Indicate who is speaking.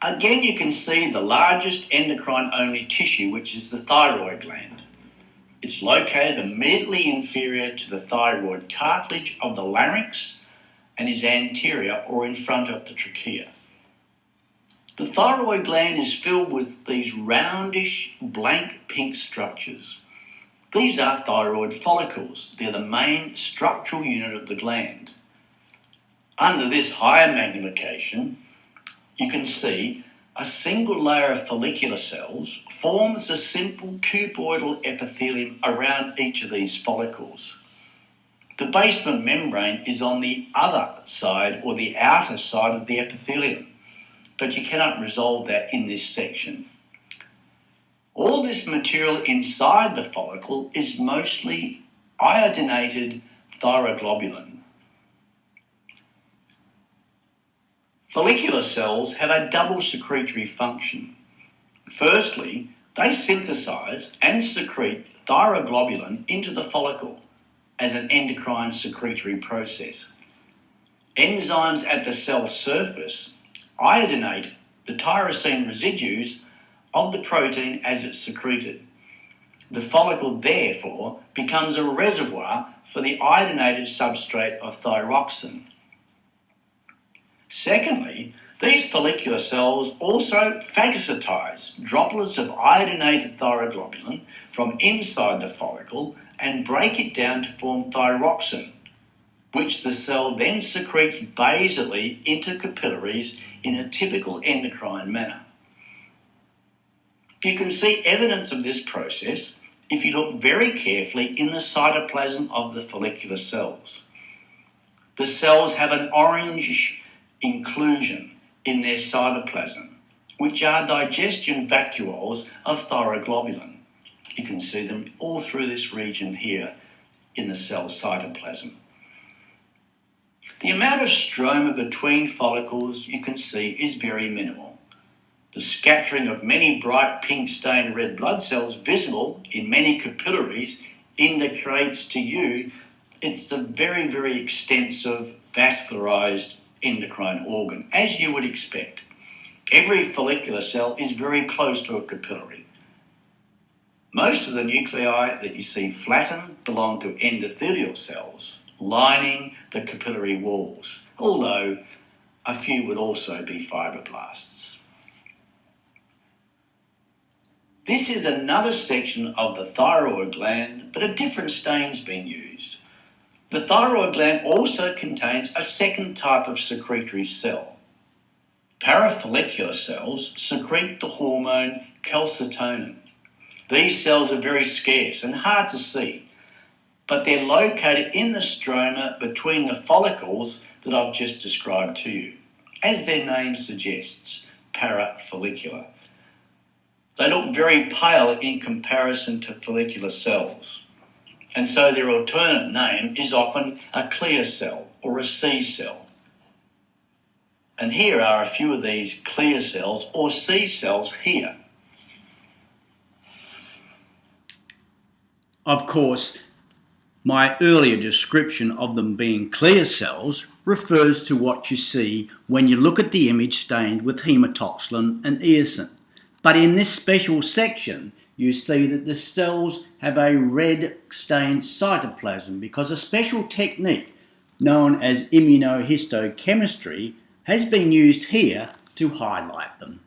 Speaker 1: Again, you can see the largest endocrine-only tissue, which is the thyroid gland. It's located immediately inferior to the thyroid cartilage of the larynx and is anterior or in front of the trachea. The thyroid gland is filled with these roundish, blank pink structures. These are thyroid follicles. They're the main structural unit of the gland. Under this higher magnification, you can see a single layer of follicular cells forms a simple cuboidal epithelium around each of these follicles. The basement membrane is on the other side or the outer side of the epithelium, but you cannot resolve that in this section. All this material inside the follicle is mostly iodinated thyroglobulin. Follicular cells have a double secretory function. Firstly, they synthesize and secrete thyroglobulin into the follicle as an endocrine secretory process. Enzymes at the cell surface iodinate the tyrosine residues of the protein as it's secreted. The follicle, therefore, becomes a reservoir for the iodinated substrate of thyroxine. Secondly, these follicular cells also phagocytize droplets of iodinated thyroglobulin from inside the follicle and break it down to form thyroxine, which the cell then secretes basally into capillaries in a typical endocrine manner. You can see evidence of this process if you look very carefully in the cytoplasm of the follicular cells. The cells have an orangish inclusion in their cytoplasm, which are digestion vacuoles of thyroglobulin. You can see them all through this region here in the cell cytoplasm. The amount of stroma between follicles you can see is very minimal. The scattering of many bright pink stained red blood cells visible in many capillaries indicates to you it's a very, very extensive vascularized endocrine organ, as you would expect. Every follicular cell is very close to a capillary. Most of the nuclei that you see flattened belong to endothelial cells lining the capillary walls, although a few would also be fibroblasts. This is another section of the thyroid gland, but a different stain's been used. The thyroid gland also contains a second type of secretory cell. Parafollicular cells secrete the hormone calcitonin. These cells are very scarce and hard to see, but they're located in the stroma between the follicles that I've just described to you. As their name suggests, parafollicular. They look very pale in comparison to follicular cells, and so their alternate name is often a clear cell or a C cell. And here are a few of these clear cells or C cells here. Of course, my earlier description of them being clear cells refers to what you see when you look at the image stained with hematoxylin and eosin. But in this special section, you see that the cells have a red stained cytoplasm because a special technique known as immunohistochemistry has been used here to highlight them.